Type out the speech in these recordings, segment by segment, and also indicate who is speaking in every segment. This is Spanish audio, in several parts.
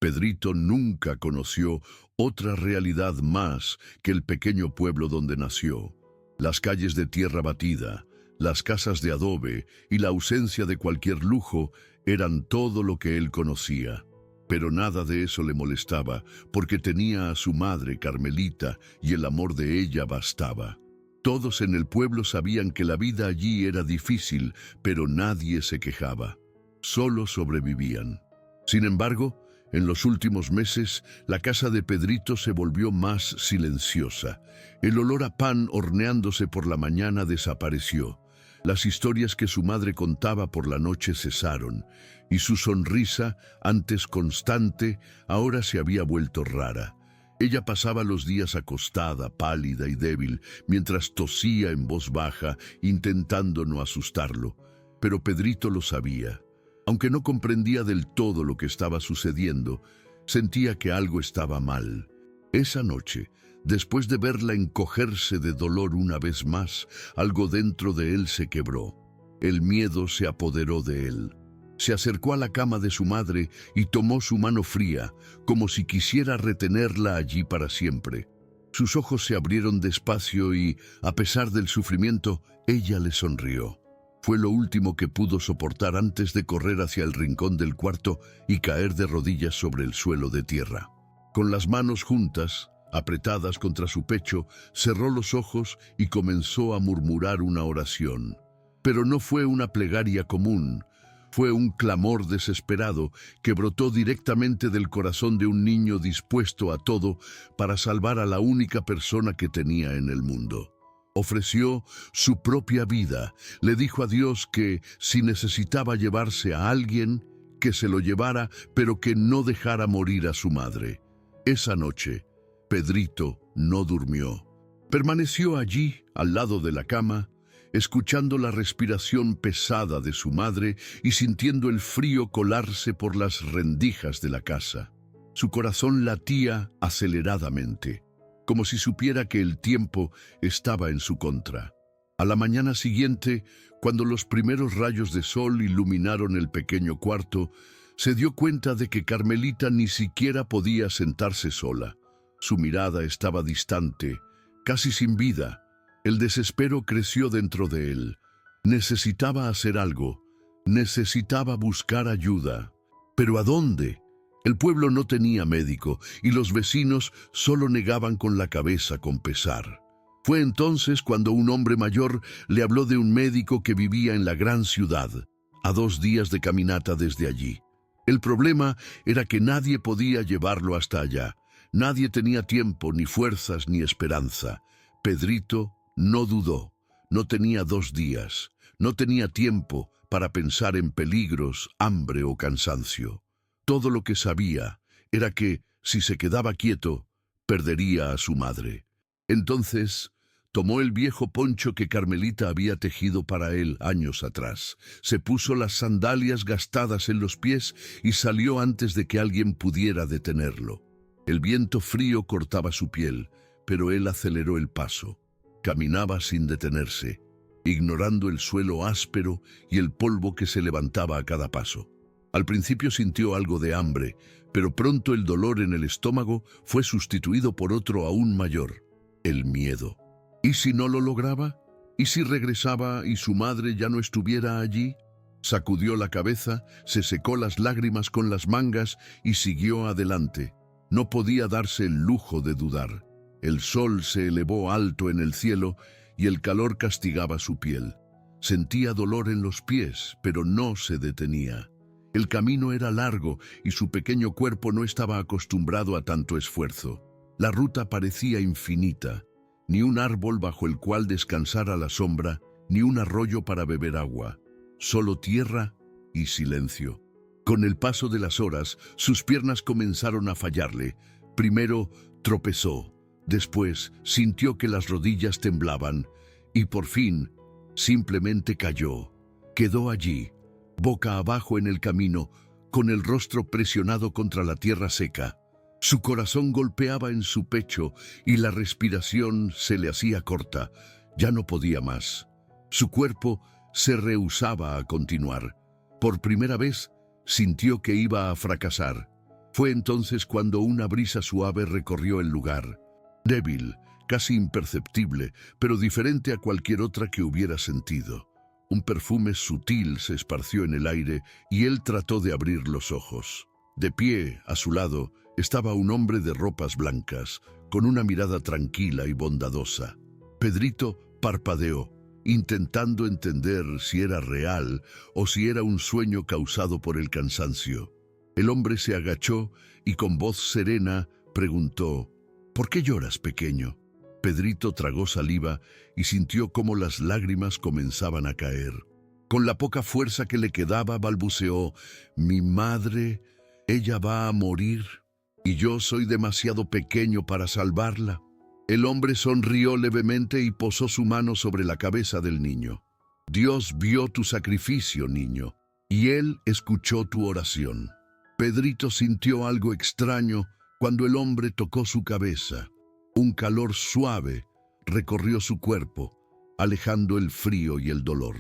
Speaker 1: Pedrito nunca conoció otra realidad más que el pequeño pueblo donde nació. Las calles de tierra batida, las casas de adobe y la ausencia de cualquier lujo eran todo lo que él conocía. Pero nada de eso le molestaba, porque tenía a su madre Carmelita y el amor de ella bastaba. Todos en el pueblo sabían que la vida allí era difícil, pero nadie se quejaba. Solo sobrevivían. Sin embargo, en los últimos meses, la casa de Pedrito se volvió más silenciosa. El olor a pan horneándose por la mañana desapareció. Las historias que su madre contaba por la noche cesaron, y su sonrisa, antes constante, ahora se había vuelto rara. Ella pasaba los días acostada, pálida y débil, mientras tosía en voz baja, intentando no asustarlo. Pero Pedrito lo sabía. Aunque no comprendía del todo lo que estaba sucediendo, sentía que algo estaba mal. Esa noche, después de verla encogerse de dolor una vez más, algo dentro de él se quebró. El miedo se apoderó de él. Se acercó a la cama de su madre y tomó su mano fría, como si quisiera retenerla allí para siempre. Sus ojos se abrieron despacio y, a pesar del sufrimiento, ella le sonrió. Fue lo último que pudo soportar antes de correr hacia el rincón del cuarto y caer de rodillas sobre el suelo de tierra. Con las manos juntas, apretadas contra su pecho, cerró los ojos y comenzó a murmurar una oración. Pero no fue una plegaria común, fue un clamor desesperado que brotó directamente del corazón de un niño dispuesto a todo para salvar a la única persona que tenía en el mundo. Ofreció su propia vida, le dijo a Dios que si necesitaba llevarse a alguien, que se lo llevara, pero que no dejara morir a su madre. Esa noche, Pedrito no durmió. Permaneció allí, al lado de la cama, escuchando la respiración pesada de su madre y sintiendo el frío colarse por las rendijas de la casa. Su corazón latía aceleradamente, como si supiera que el tiempo estaba en su contra. A la mañana siguiente, cuando los primeros rayos de sol iluminaron el pequeño cuarto, se dio cuenta de que Carmelita ni siquiera podía sentarse sola. Su mirada estaba distante, casi sin vida. El desespero creció dentro de él. Necesitaba hacer algo. Necesitaba buscar ayuda. ¿Pero a dónde? El pueblo no tenía médico y los vecinos solo negaban con la cabeza con pesar. Fue entonces cuando un hombre mayor le habló de un médico que vivía en la gran ciudad, a 2 días de caminata desde allí. El problema era que nadie podía llevarlo hasta allá. Nadie tenía tiempo, ni fuerzas, ni esperanza. Pedrito no dudó. No tenía 2 días. No tenía tiempo para pensar en peligros, hambre o cansancio. Todo lo que sabía era que, si se quedaba quieto, perdería a su madre. Entonces, tomó el viejo poncho que Carmelita había tejido para él años atrás, se puso las sandalias gastadas en los pies y salió antes de que alguien pudiera detenerlo. El viento frío cortaba su piel, pero él aceleró el paso. Caminaba sin detenerse, ignorando el suelo áspero y el polvo que se levantaba a cada paso. Al principio sintió algo de hambre, pero pronto el dolor en el estómago fue sustituido por otro aún mayor, el miedo. ¿Y si no lo lograba? ¿Y si regresaba y su madre ya no estuviera allí? Sacudió la cabeza, se secó las lágrimas con las mangas y siguió adelante. No podía darse el lujo de dudar. El sol se elevó alto en el cielo y el calor castigaba su piel. Sentía dolor en los pies, pero no se detenía. El camino era largo y su pequeño cuerpo no estaba acostumbrado a tanto esfuerzo. La ruta parecía infinita. Ni un árbol bajo el cual descansar a la sombra, ni un arroyo para beber agua. Solo tierra y silencio. Con el paso de las horas, sus piernas comenzaron a fallarle. Primero tropezó, después sintió que las rodillas temblaban y por fin simplemente cayó. Quedó allí, boca abajo en el camino, con el rostro presionado contra la tierra seca. Su corazón golpeaba en su pecho y la respiración se le hacía corta. Ya no podía más. Su cuerpo se rehusaba a continuar. Por primera vez sintió que iba a fracasar. Fue entonces cuando una brisa suave recorrió el lugar, débil, casi imperceptible, pero diferente a cualquier otra que hubiera sentido. Un perfume sutil se esparció en el aire y él trató de abrir los ojos. De pie, a su lado, estaba un hombre de ropas blancas, con una mirada tranquila y bondadosa. Pedrito parpadeó, intentando entender si era real o si era un sueño causado por el cansancio. El hombre se agachó y con voz serena preguntó: «¿Por qué lloras, pequeño?». Pedrito tragó saliva y sintió cómo las lágrimas comenzaban a caer. Con la poca fuerza que le quedaba, balbuceó: «Mi madre, ella va a morir, y yo soy demasiado pequeño para salvarla». El hombre sonrió levemente y posó su mano sobre la cabeza del niño. «Dios vio tu sacrificio, niño, y Él escuchó tu oración». Pedrito sintió algo extraño cuando el hombre tocó su cabeza. Un calor suave recorrió su cuerpo, alejando el frío y el dolor.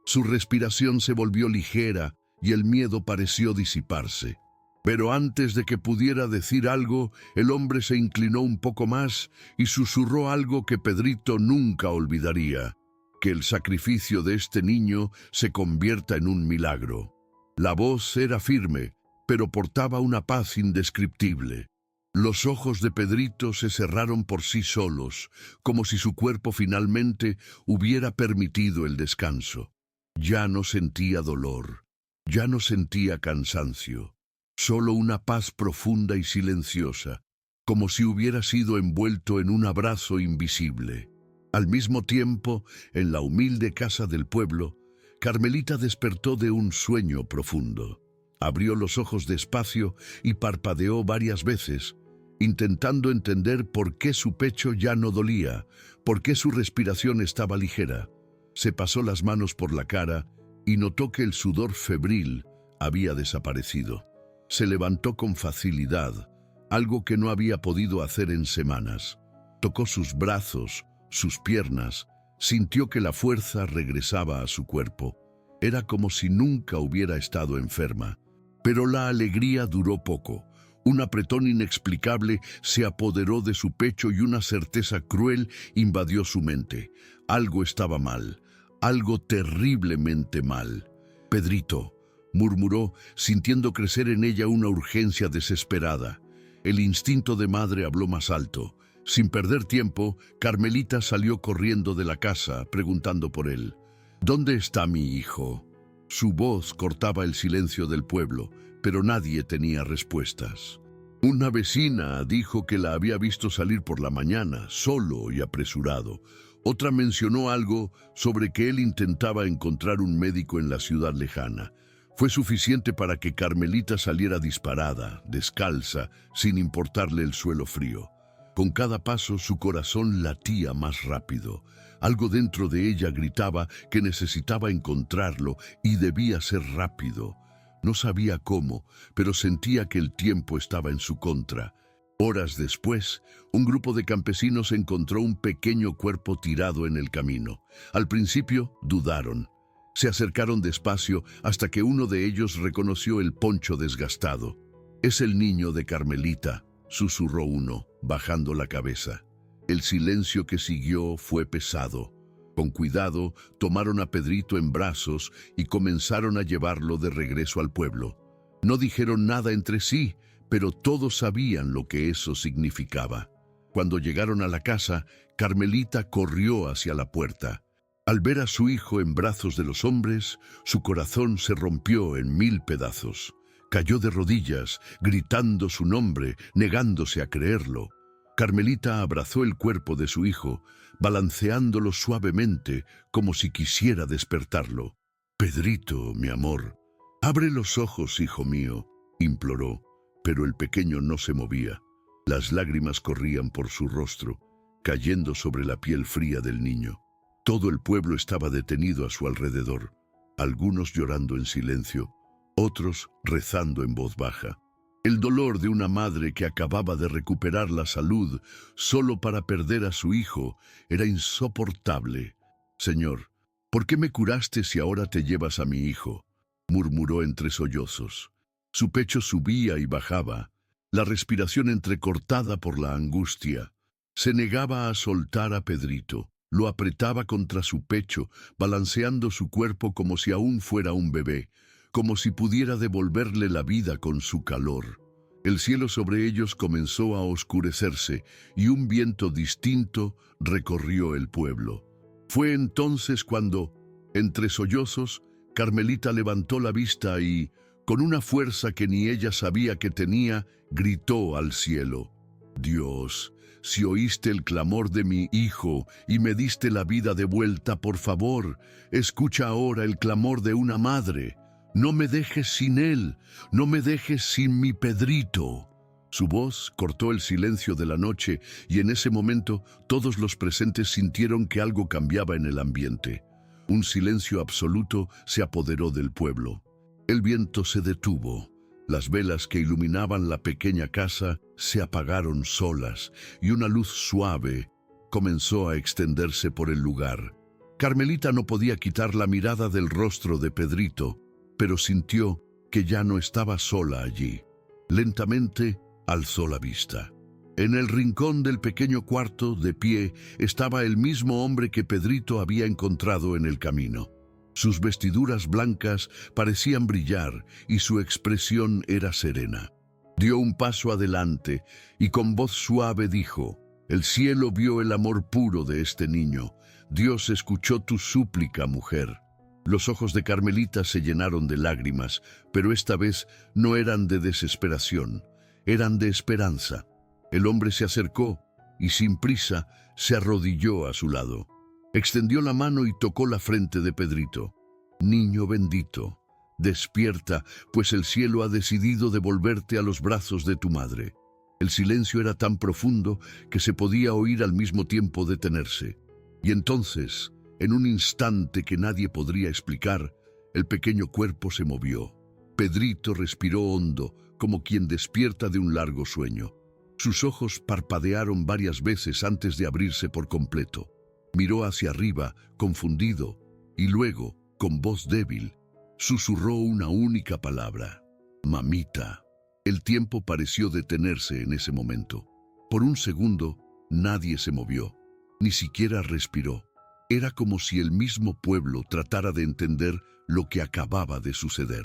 Speaker 1: Su respiración se volvió ligera y el miedo pareció disiparse. Pero antes de que pudiera decir algo, el hombre se inclinó un poco más y susurró algo que Pedrito nunca olvidaría: que el sacrificio de este niño se convierta en un milagro. La voz era firme, pero portaba una paz indescriptible. Los ojos de Pedrito se cerraron por sí solos, como si su cuerpo finalmente hubiera permitido el descanso. Ya no sentía dolor, ya no sentía cansancio, solo una paz profunda y silenciosa, como si hubiera sido envuelto en un abrazo invisible. Al mismo tiempo, en la humilde casa del pueblo, Carmelita despertó de un sueño profundo. Abrió los ojos despacio y parpadeó varias veces, intentando entender por qué su pecho ya no dolía, por qué su respiración estaba ligera. Se pasó las manos por la cara y notó que el sudor febril había desaparecido. Se levantó con facilidad, algo que no había podido hacer en semanas. Tocó sus brazos, sus piernas, sintió que la fuerza regresaba a su cuerpo. Era como si nunca hubiera estado enferma. Pero la alegría duró poco. Un apretón inexplicable se apoderó de su pecho y una certeza cruel invadió su mente. Algo estaba mal, algo terriblemente mal. «Pedrito», murmuró, sintiendo crecer en ella una urgencia desesperada. El instinto de madre habló más alto. Sin perder tiempo, Carmelita salió corriendo de la casa, preguntando por él. «¿Dónde está mi hijo?». Su voz cortaba el silencio del pueblo, pero nadie tenía respuestas. Una vecina dijo que la había visto salir por la mañana, solo y apresurado. Otra mencionó algo sobre que él intentaba encontrar un médico en la ciudad lejana. Fue suficiente para que Carmelita saliera disparada, descalza, sin importarle el suelo frío. Con cada paso su corazón latía más rápido. Algo dentro de ella gritaba que necesitaba encontrarlo y debía ser rápido. No sabía cómo, pero sentía que el tiempo estaba en su contra. Horas después, un grupo de campesinos encontró un pequeño cuerpo tirado en el camino. Al principio dudaron. Se acercaron despacio hasta que uno de ellos reconoció el poncho desgastado. «Es el niño de Carmelita», susurró uno, bajando la cabeza. El silencio que siguió fue pesado. Con cuidado, tomaron a Pedrito en brazos y comenzaron a llevarlo de regreso al pueblo. No dijeron nada entre sí, pero todos sabían lo que eso significaba. Cuando llegaron a la casa, Carmelita corrió hacia la puerta. Al ver a su hijo en brazos de los hombres, su corazón se rompió en 1000 pedazos. Cayó de rodillas, gritando su nombre, negándose a creerlo. Carmelita abrazó el cuerpo de su hijo, balanceándolo suavemente, como si quisiera despertarlo. «Pedrito, mi amor, abre los ojos, hijo mío», imploró, pero el pequeño no se movía. Las lágrimas corrían por su rostro, cayendo sobre la piel fría del niño. Todo el pueblo estaba detenido a su alrededor, algunos llorando en silencio, otros rezando en voz baja. El dolor de una madre que acababa de recuperar la salud solo para perder a su hijo era insoportable. «Señor, ¿por qué me curaste si ahora te llevas a mi hijo?», murmuró entre sollozos. Su pecho subía y bajaba, la respiración entrecortada por la angustia. Se negaba a soltar a Pedrito. Lo apretaba contra su pecho, balanceando su cuerpo como si aún fuera un bebé, como si pudiera devolverle la vida con su calor. El cielo sobre ellos comenzó a oscurecerse y un viento distinto recorrió el pueblo. Fue entonces cuando, entre sollozos, Carmelita levantó la vista y, con una fuerza que ni ella sabía que tenía, gritó al cielo: «Dios, si oíste el clamor de mi hijo y me diste la vida de vuelta, por favor, escucha ahora el clamor de una madre. No me dejes sin él, no me dejes sin mi Pedrito». Su voz cortó el silencio de la noche y en ese momento todos los presentes sintieron que algo cambiaba en el ambiente. Un silencio absoluto se apoderó del pueblo. El viento se detuvo. Las velas que iluminaban la pequeña casa se apagaron solas y una luz suave comenzó a extenderse por el lugar. Carmelita no podía quitar la mirada del rostro de Pedrito, pero sintió que ya no estaba sola allí. Lentamente alzó la vista. En el rincón del pequeño cuarto, de pie, estaba el mismo hombre que Pedrito había encontrado en el camino. Sus vestiduras blancas parecían brillar y su expresión era serena. Dio un paso adelante y con voz suave dijo: «El cielo vio el amor puro de este niño. Dios escuchó tu súplica, mujer». Los ojos de Carmelita se llenaron de lágrimas, pero esta vez no eran de desesperación, eran de esperanza. El hombre se acercó y sin prisa se arrodilló a su lado. Extendió la mano y tocó la frente de Pedrito. «Niño bendito, despierta, pues el cielo ha decidido devolverte a los brazos de tu madre». El silencio era tan profundo que se podía oír al mismo tiempo detenerse. Y entonces, en un instante que nadie podría explicar, el pequeño cuerpo se movió. Pedrito respiró hondo, como quien despierta de un largo sueño. Sus ojos parpadearon varias veces antes de abrirse por completo. Miró hacia arriba, confundido, y luego, con voz débil, susurró una única palabra: «Mamita». El tiempo pareció detenerse en ese momento. Por un segundo, nadie se movió, ni siquiera respiró. Era como si el mismo pueblo tratara de entender lo que acababa de suceder.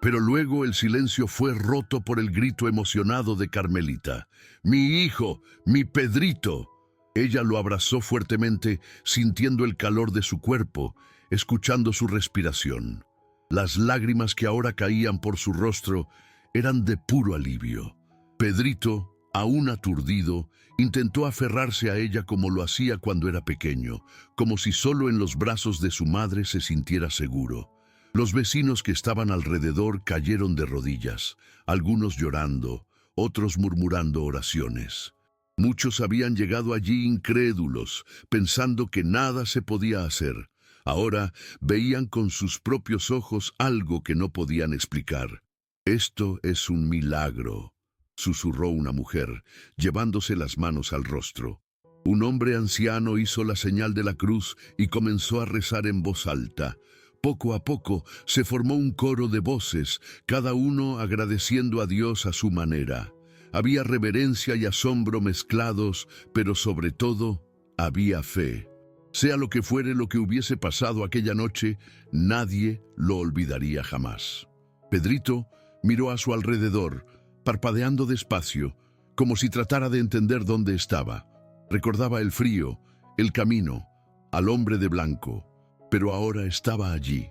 Speaker 1: Pero luego el silencio fue roto por el grito emocionado de Carmelita: «¡Mi hijo! ¡Mi Pedrito!». Ella lo abrazó fuertemente, sintiendo el calor de su cuerpo, escuchando su respiración. Las lágrimas que ahora caían por su rostro eran de puro alivio. Pedrito, aún aturdido, intentó aferrarse a ella como lo hacía cuando era pequeño, como si solo en los brazos de su madre se sintiera seguro. Los vecinos que estaban alrededor cayeron de rodillas, algunos llorando, otros murmurando oraciones. Muchos habían llegado allí incrédulos, pensando que nada se podía hacer. Ahora veían con sus propios ojos algo que no podían explicar. «Esto es un milagro», susurró una mujer, llevándose las manos al rostro. Un hombre anciano hizo la señal de la cruz y comenzó a rezar en voz alta. Poco a poco se formó un coro de voces, cada uno agradeciendo a Dios a su manera. Había reverencia y asombro mezclados, pero sobre todo había fe. Sea lo que fuere lo que hubiese pasado aquella noche, nadie lo olvidaría jamás. Pedrito miró a su alrededor, parpadeando despacio, como si tratara de entender dónde estaba. Recordaba el frío, el camino, al hombre de blanco, pero ahora estaba allí,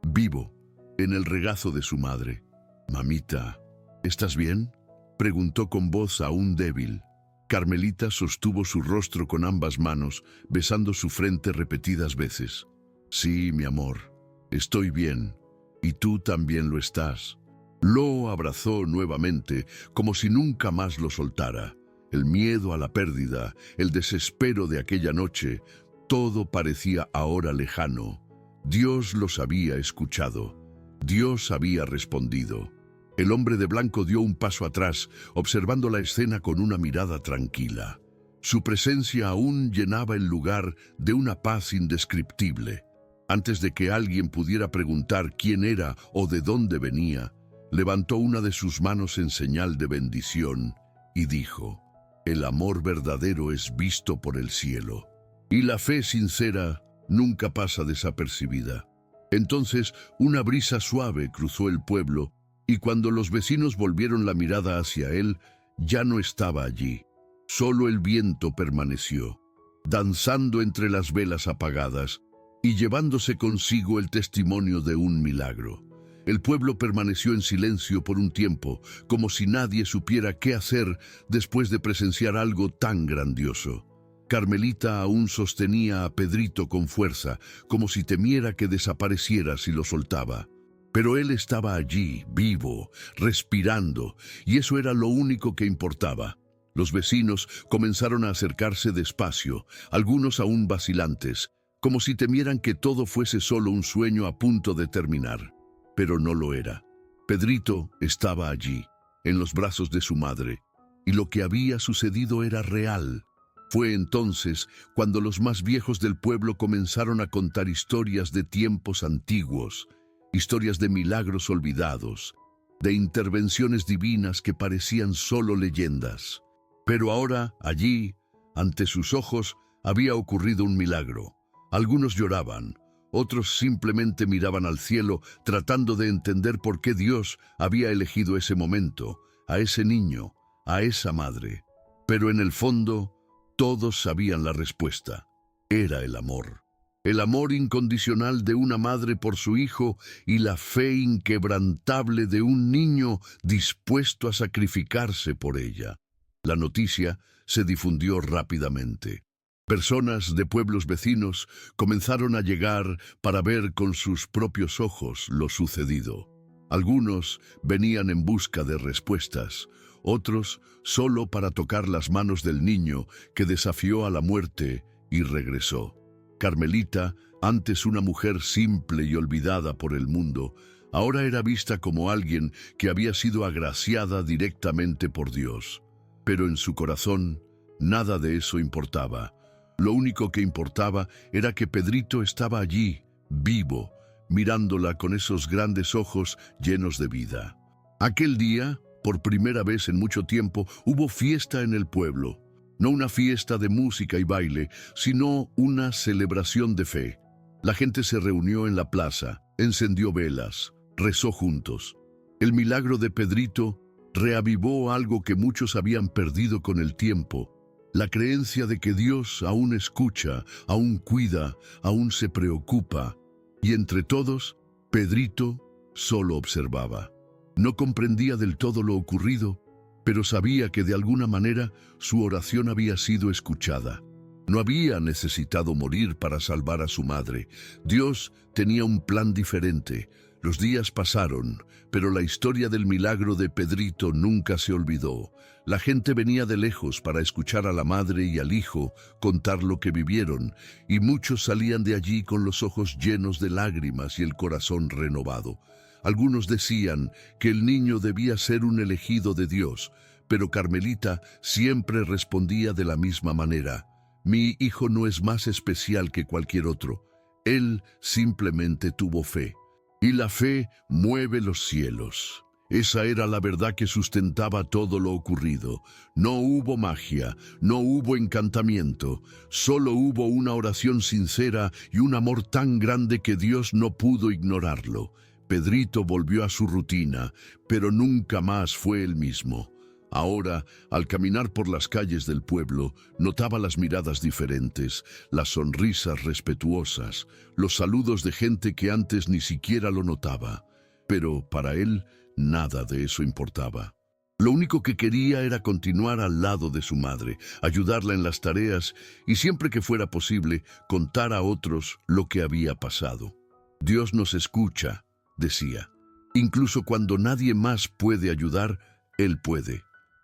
Speaker 1: vivo, en el regazo de su madre. «Mamita, ¿estás bien?», preguntó con voz aún débil. Carmelita sostuvo su rostro con ambas manos, besando su frente repetidas veces. «Sí, mi amor, estoy bien, y tú también lo estás». Lo abrazó nuevamente, como si nunca más lo soltara. El miedo a la pérdida, el desespero de aquella noche, todo parecía ahora lejano. Dios los había escuchado. Dios había respondido. El hombre de blanco dio un paso atrás, observando la escena con una mirada tranquila. Su presencia aún llenaba el lugar de una paz indescriptible. Antes de que alguien pudiera preguntar quién era o de dónde venía, levantó una de sus manos en señal de bendición y dijo: «El amor verdadero es visto por el cielo, y la fe sincera nunca pasa desapercibida». Entonces una brisa suave cruzó el pueblo, y cuando los vecinos volvieron la mirada hacia él, ya no estaba allí. Solo el viento permaneció, danzando entre las velas apagadas y llevándose consigo el testimonio de un milagro. El pueblo permaneció en silencio por un tiempo, como si nadie supiera qué hacer después de presenciar algo tan grandioso. Carmelita aún sostenía a Pedrito con fuerza, como si temiera que desapareciera si lo soltaba. Pero él estaba allí, vivo, respirando, y eso era lo único que importaba. Los vecinos comenzaron a acercarse despacio, algunos aún vacilantes, como si temieran que todo fuese solo un sueño a punto de terminar. Pero no lo era. Pedrito estaba allí, en los brazos de su madre, y lo que había sucedido era real. Fue entonces cuando los más viejos del pueblo comenzaron a contar historias de tiempos antiguos, historias de milagros olvidados, de intervenciones divinas que parecían solo leyendas. Pero ahora, allí, ante sus ojos, había ocurrido un milagro. Algunos lloraban, otros simplemente miraban al cielo tratando de entender por qué Dios había elegido ese momento, a ese niño, a esa madre. Pero en el fondo, todos sabían la respuesta. Era el amor. El amor incondicional de una madre por su hijo y la fe inquebrantable de un niño dispuesto a sacrificarse por ella. La noticia se difundió rápidamente. Personas de pueblos vecinos comenzaron a llegar para ver con sus propios ojos lo sucedido. Algunos venían en busca de respuestas, otros solo para tocar las manos del niño que desafió a la muerte y regresó. Carmelita, antes una mujer simple y olvidada por el mundo, ahora era vista como alguien que había sido agraciada directamente por Dios. Pero en su corazón, nada de eso importaba. Lo único que importaba era que Pedrito estaba allí, vivo, mirándola con esos grandes ojos llenos de vida. Aquel día, por primera vez en mucho tiempo, hubo fiesta en el pueblo. No una fiesta de música y baile, sino una celebración de fe. La gente se reunió en la plaza, encendió velas, rezó juntos. El milagro de Pedrito reavivó algo que muchos habían perdido con el tiempo: la creencia de que Dios aún escucha, aún cuida, aún se preocupa. Y entre todos, Pedrito solo observaba. No comprendía del todo lo ocurrido, pero sabía que de alguna manera su oración había sido escuchada. No había necesitado morir para salvar a su madre. Dios tenía un plan diferente. Los días pasaron, pero la historia del milagro de Pedrito nunca se olvidó. La gente venía de lejos para escuchar a la madre y al hijo contar lo que vivieron, y muchos salían de allí con los ojos llenos de lágrimas y el corazón renovado. Algunos decían que el niño debía ser un elegido de Dios, pero Carmelita siempre respondía de la misma manera: «Mi hijo no es más especial que cualquier otro. Él simplemente tuvo fe». Y la fe mueve los cielos. Esa era la verdad que sustentaba todo lo ocurrido. No hubo magia, no hubo encantamiento, solo hubo una oración sincera y un amor tan grande que Dios no pudo ignorarlo. Pedrito volvió a su rutina, pero nunca más fue el mismo. Ahora, al caminar por las calles del pueblo, notaba las miradas diferentes, las sonrisas respetuosas, los saludos de gente que antes ni siquiera lo notaba. Pero para él, nada de eso importaba. Lo único que quería era continuar al lado de su madre, ayudarla en las tareas y, siempre que fuera posible, contar a otros lo que había pasado. «Dios nos escucha», decía. «Incluso cuando nadie más puede ayudar, Él puede».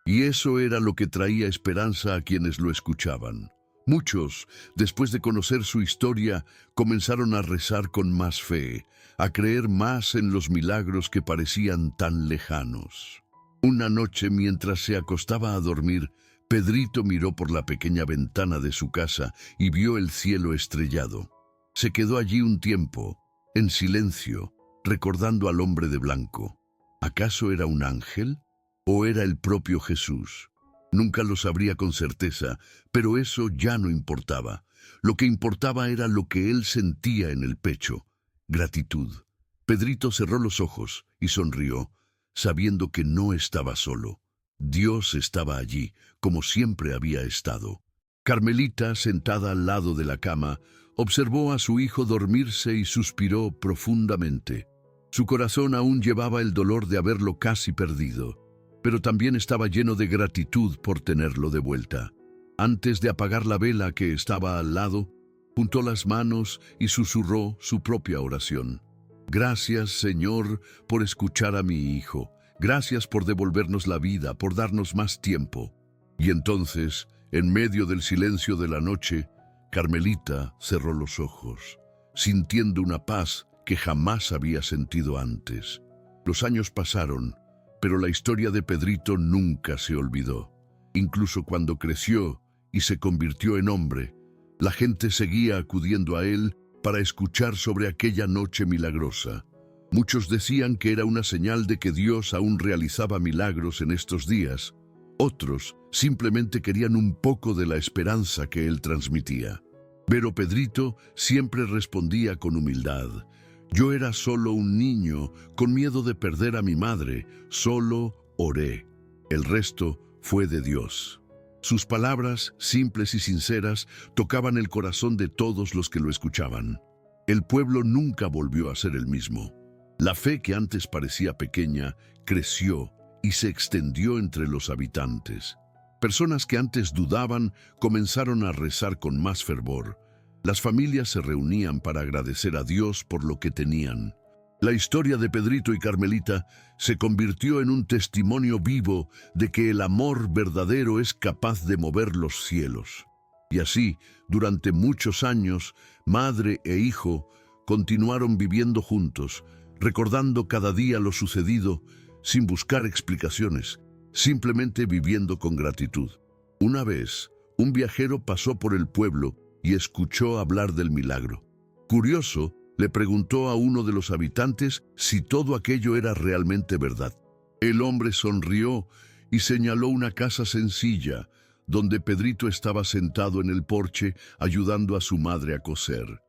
Speaker 1: Y eso era lo que traía esperanza a quienes lo escuchaban. Muchos, después de conocer su historia, comenzaron a rezar con más fe, a creer más en los milagros que parecían tan lejanos. Una noche, mientras se acostaba a dormir, Pedrito miró por la pequeña ventana de su casa y vio el cielo estrellado. Se quedó allí un tiempo, en silencio, recordando al hombre de blanco. ¿Acaso era un ángel? ¿O era el propio Jesús? Nunca lo sabría con certeza, pero eso ya no importaba. Lo que importaba era lo que él sentía en el pecho: gratitud. Pedrito cerró los ojos y sonrió, sabiendo que no estaba solo. Dios estaba allí, como siempre había estado. Carmelita, sentada al lado de la cama, observó a su hijo dormirse y suspiró profundamente. Su corazón aún llevaba el dolor de haberlo casi perdido, pero también estaba lleno de gratitud por tenerlo de vuelta. Antes de apagar la vela que estaba al lado, juntó las manos y susurró su propia oración. Gracias, Señor, por escuchar a mi hijo. Gracias por devolvernos la vida, por darnos más tiempo. Y entonces, en medio del silencio de la noche, Carmelita cerró los ojos, sintiendo una paz que jamás había sentido antes. Los años pasaron, pero la historia de Pedrito nunca se olvidó. Incluso cuando creció y se convirtió en hombre, la gente seguía acudiendo a él para escuchar sobre aquella noche milagrosa. Muchos decían que era una señal de que Dios aún realizaba milagros en estos días. Otros simplemente querían un poco de la esperanza que él transmitía. Pero Pedrito siempre respondía con humildad: yo era solo un niño, con miedo de perder a mi madre. Solo oré. El resto fue de Dios. Sus palabras, simples y sinceras, tocaban el corazón de todos los que lo escuchaban. El pueblo nunca volvió a ser el mismo. La fe que antes parecía pequeña creció y se extendió entre los habitantes. Personas que antes dudaban comenzaron a rezar con más fervor. Las familias se reunían para agradecer a Dios por lo que tenían. La historia de Pedrito y Carmelita se convirtió en un testimonio vivo de que el amor verdadero es capaz de mover los cielos. Y así, durante muchos años, madre e hijo continuaron viviendo juntos, recordando cada día lo sucedido, sin buscar explicaciones, simplemente viviendo con gratitud. Una vez, un viajero pasó por el pueblo y escuchó hablar del milagro. Curioso, le preguntó a uno de los habitantes si todo aquello era realmente verdad. El hombre sonrió y señaló una casa sencilla, donde Pedrito estaba sentado en el porche ayudando a su madre a coser.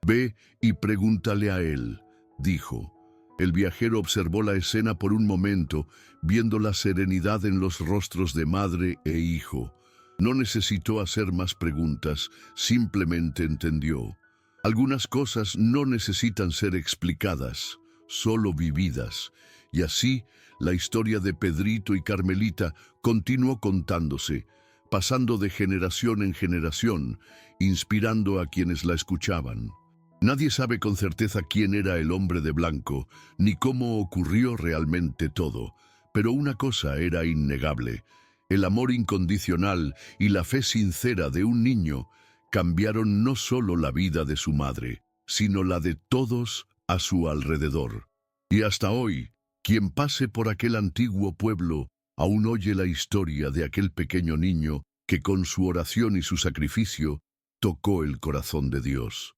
Speaker 1: «Ve y pregúntale a él», dijo. El viajero observó la escena por un momento, viendo la serenidad en los rostros de madre e hijo. No necesitó hacer más preguntas, simplemente entendió. Algunas cosas no necesitan ser explicadas, solo vividas. Y así, la historia de Pedrito y Carmelita continuó contándose, pasando de generación en generación, inspirando a quienes la escuchaban. Nadie sabe con certeza quién era el hombre de blanco, ni cómo ocurrió realmente todo, pero una cosa era innegable: el amor incondicional y la fe sincera de un niño cambiaron no solo la vida de su madre, sino la de todos a su alrededor. Y hasta hoy, quien pase por aquel antiguo pueblo aún oye la historia de aquel pequeño niño que con su oración y su sacrificio tocó el corazón de Dios.